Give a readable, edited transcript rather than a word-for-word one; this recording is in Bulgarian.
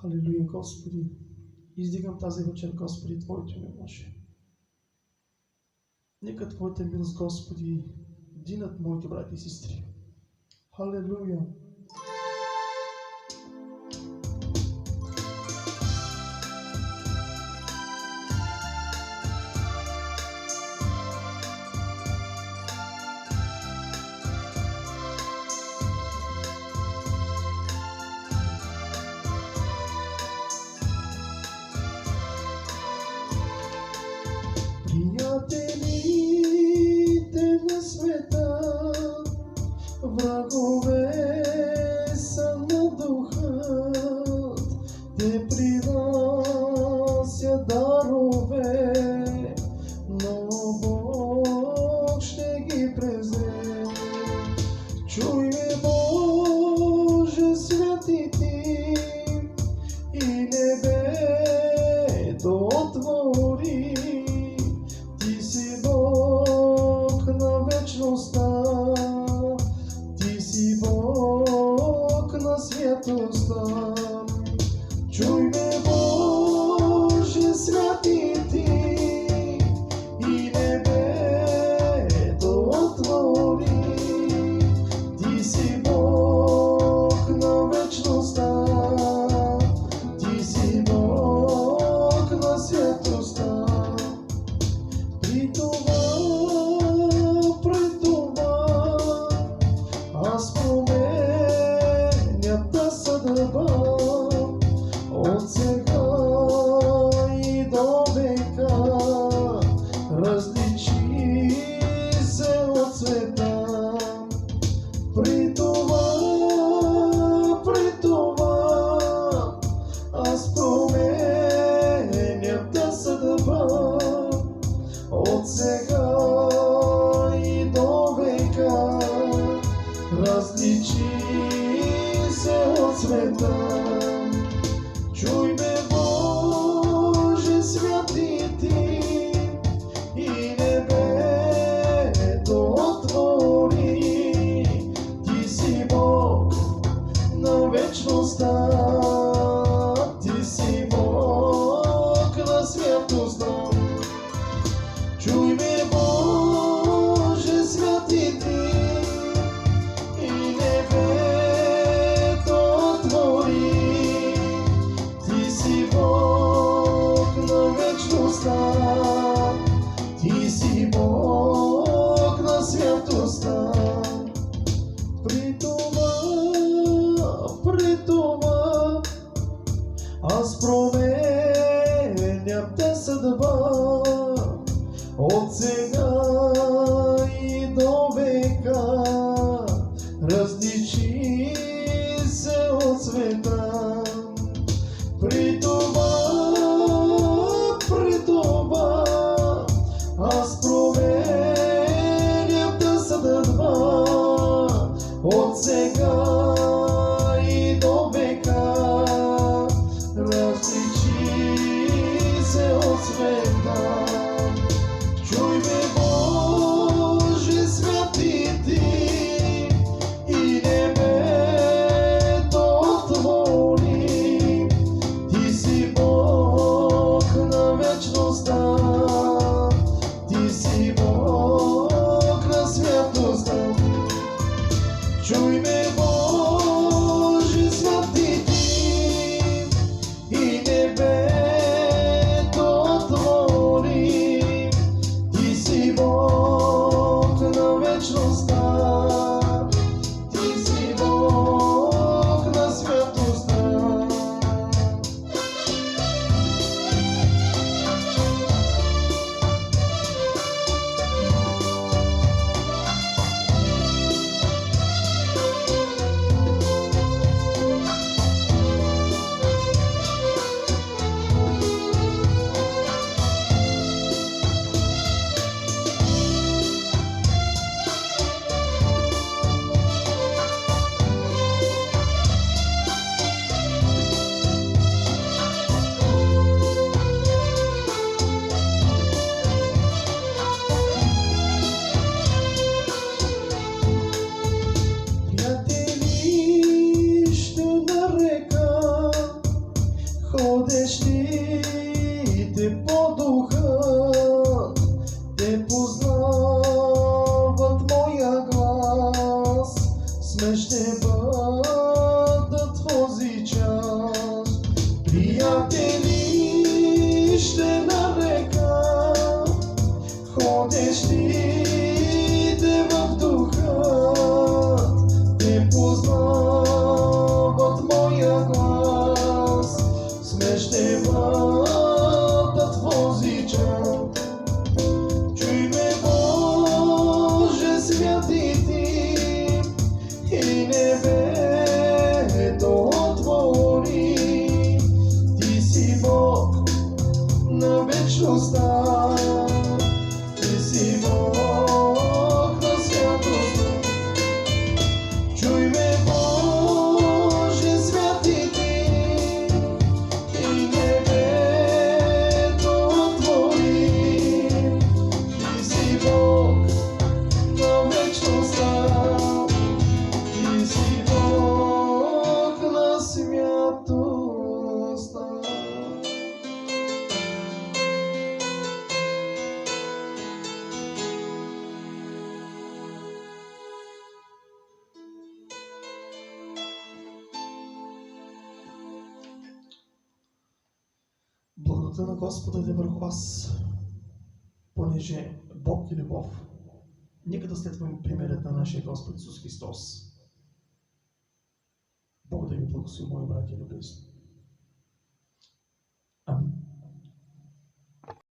Халилуя, Господи. Издигам тази вечер, Господи, Твоето име, Боже. Нека Твоята милост, Господи, динат моите брати и сестри. Халилуя. Приятелите на света, врагове са на духът, те принасят дарове, но Бог ще ги презре. Чуй ме, Боже, свети Ти, и небето отвори. Ти си Бог на святостта. Чуй ме, Боже, свети Ти, и небето отвори. Ти си Бог на вечността, Ти си Бог на святостта. При това аз променята съдба от сега и до века, различи се от света. При това аз променята съдба от сега и до века, различи се от света. Чуй ме, Боже, свети Ти, и небето отвори. Ти си Бог на вечността, Ти си Бог на святостта. Чуй ме, Боже, свети Ти, и небето отвори. Ти си Бог на вечността, Ти си Бог на святостта. При това аз променям те съдба от сега и до века, различи се от света. При това аз променям те съдба от сега и до века, различи се от света. Чуй ме, Ти си Бог на святостта. Благодата на Господа да е върху вас, понеже Бог е любов. Нека да следваме примерът на нашия Господ Исус Христос. Бог да ви благослови, мои братя и любезни.